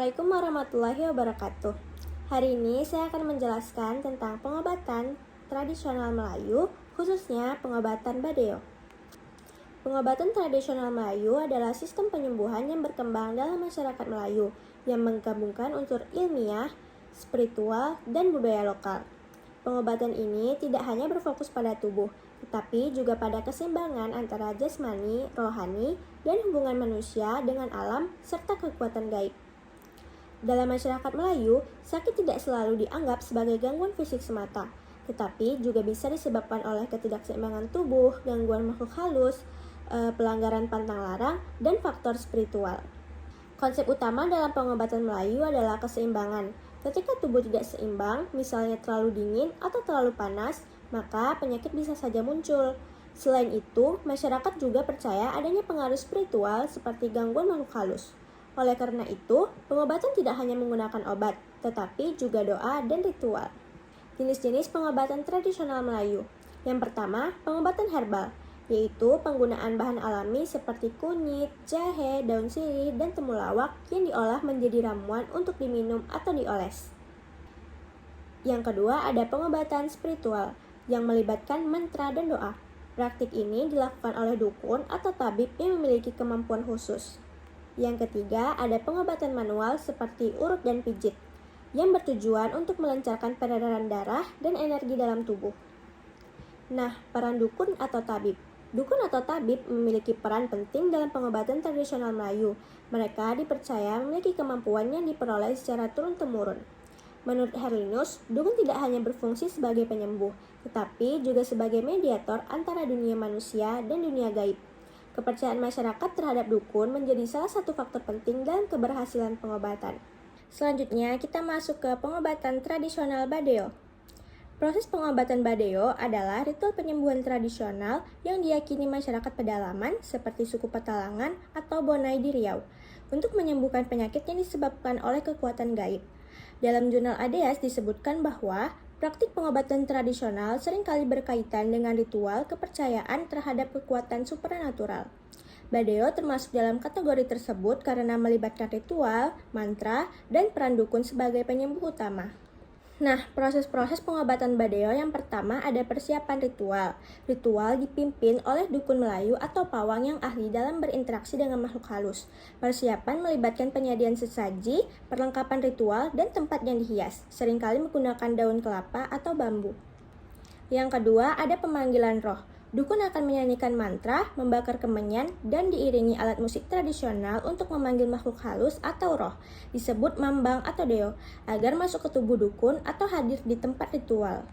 Assalamualaikum warahmatullahi wabarakatuh. Hari ini saya akan menjelaskan tentang pengobatan tradisional Melayu, khususnya pengobatan Badeo. Pengobatan tradisional Melayu adalah sistem penyembuhan yang berkembang dalam masyarakat Melayu yang menggabungkan unsur ilmiah, spiritual, dan budaya lokal. Pengobatan ini tidak hanya berfokus pada tubuh, tetapi juga pada keseimbangan antara jasmani, rohani, dan hubungan manusia dengan alam serta kekuatan gaib. Dalam masyarakat Melayu, sakit tidak selalu dianggap sebagai gangguan fisik semata, tetapi juga bisa disebabkan oleh ketidakseimbangan tubuh, gangguan makhluk halus, pelanggaran pantang larang, dan faktor spiritual. Konsep utama dalam pengobatan Melayu adalah keseimbangan. Ketika tubuh tidak seimbang, misalnya terlalu dingin atau terlalu panas, maka penyakit bisa saja muncul. Selain itu, masyarakat juga percaya adanya pengaruh spiritual seperti gangguan makhluk halus. Oleh karena itu, pengobatan tidak hanya menggunakan obat, tetapi juga doa dan ritual. Jenis-jenis pengobatan tradisional Melayu. Yang pertama, pengobatan herbal, yaitu penggunaan bahan alami seperti kunyit, jahe, daun sirih, dan temulawak yang diolah menjadi ramuan untuk diminum atau dioles. Yang kedua, ada pengobatan spiritual yang melibatkan mantra dan doa. Praktik ini dilakukan oleh dukun atau tabib yang memiliki kemampuan khusus. Yang ketiga, ada pengobatan manual seperti urut dan pijit, yang bertujuan untuk melancarkan peredaran darah dan energi dalam tubuh. Nah, peran dukun atau tabib. Dukun atau tabib memiliki peran penting dalam pengobatan tradisional Melayu. Mereka dipercaya memiliki kemampuan yang diperoleh secara turun-temurun. Menurut Herlinus, dukun tidak hanya berfungsi sebagai penyembuh, tetapi juga sebagai mediator antara dunia manusia dan dunia gaib. Kepercayaan masyarakat terhadap dukun menjadi salah satu faktor penting dalam keberhasilan pengobatan. Selanjutnya, kita masuk ke pengobatan tradisional Badeo. Proses pengobatan Badeo adalah ritual penyembuhan tradisional yang diyakini masyarakat pedalaman seperti suku Petalangan atau Bonai di Riau untuk menyembuhkan penyakit yang disebabkan oleh kekuatan gaib. Dalam jurnal ADEAS disebutkan bahwa praktik pengobatan tradisional seringkali berkaitan dengan ritual kepercayaan terhadap kekuatan supranatural. Badeo termasuk dalam kategori tersebut karena melibatkan ritual, mantra, dan peran dukun sebagai penyembuh utama. Nah, proses-proses pengobatan Badeo yang pertama ada persiapan ritual. Ritual dipimpin oleh dukun Melayu atau pawang yang ahli dalam berinteraksi dengan makhluk halus. Persiapan melibatkan penyediaan sesaji, perlengkapan ritual, dan tempat yang dihias, seringkali menggunakan daun kelapa atau bambu. Yang kedua, ada pemanggilan roh. Dukun akan menyanyikan mantra, membakar kemenyan, dan diiringi alat musik tradisional untuk memanggil makhluk halus atau roh, disebut mambang atau deo, agar masuk ke tubuh dukun atau hadir di tempat ritual.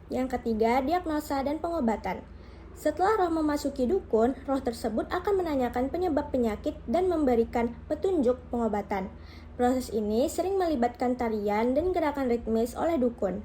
Yang ketiga, diagnosa dan pengobatan. Setelah roh memasuki dukun, roh tersebut akan menanyakan penyebab penyakit dan memberikan petunjuk pengobatan. Proses ini sering melibatkan tarian dan gerakan ritmis oleh dukun.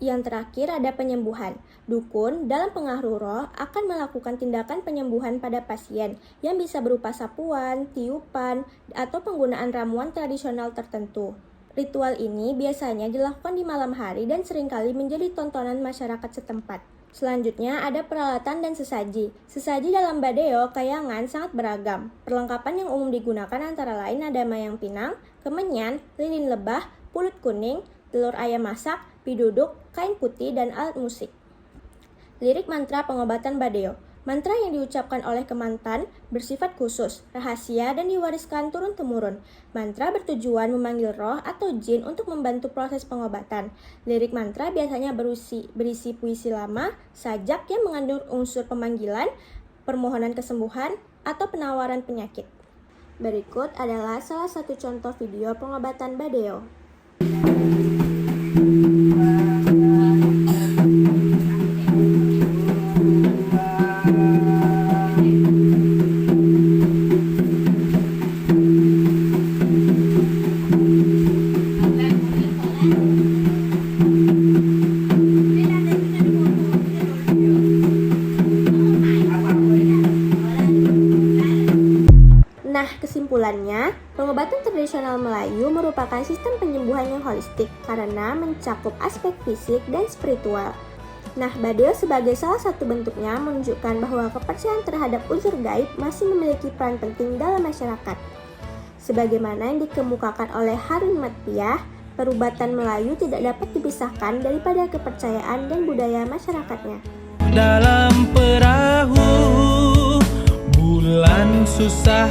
Yang terakhir ada penyembuhan. Dukun dalam pengaruh roh akan melakukan tindakan penyembuhan pada pasien yang bisa berupa sapuan, tiupan, atau penggunaan ramuan tradisional tertentu. Ritual ini biasanya dilakukan di malam hari dan seringkali menjadi tontonan masyarakat setempat. Selanjutnya ada peralatan dan sesaji. Sesaji dalam Badeo Kayangan sangat beragam. Perlengkapan yang umum digunakan antara lain ada mayang pinang, kemenyan, lilin lebah, pulut kuning, telur ayam masak, piduduk, kain putih, dan alat musik. Lirik mantra pengobatan Badeo. Mantra yang diucapkan oleh kemantan bersifat khusus, rahasia, dan diwariskan turun-temurun. Mantra bertujuan memanggil roh atau jin untuk membantu proses pengobatan. Lirik mantra biasanya berisi puisi lama, sajak yang mengandung unsur pemanggilan, permohonan kesembuhan, atau penawaran penyakit. Berikut adalah salah satu contoh video pengobatan Badeo. Nah, kesimpulannya, pengobatan tradisional Melayu merupakan sistem penyembuhan yang holistik karena mencakup aspek fisik dan spiritual. Nah, Badeo sebagai salah satu bentuknya menunjukkan bahwa kepercayaan terhadap unsur gaib masih memiliki peran penting dalam masyarakat. Sebagaimana yang dikemukakan oleh Harun Matpiyah, perubatan Melayu tidak dapat dipisahkan daripada kepercayaan dan budaya masyarakatnya. Dalam perahu bulan susah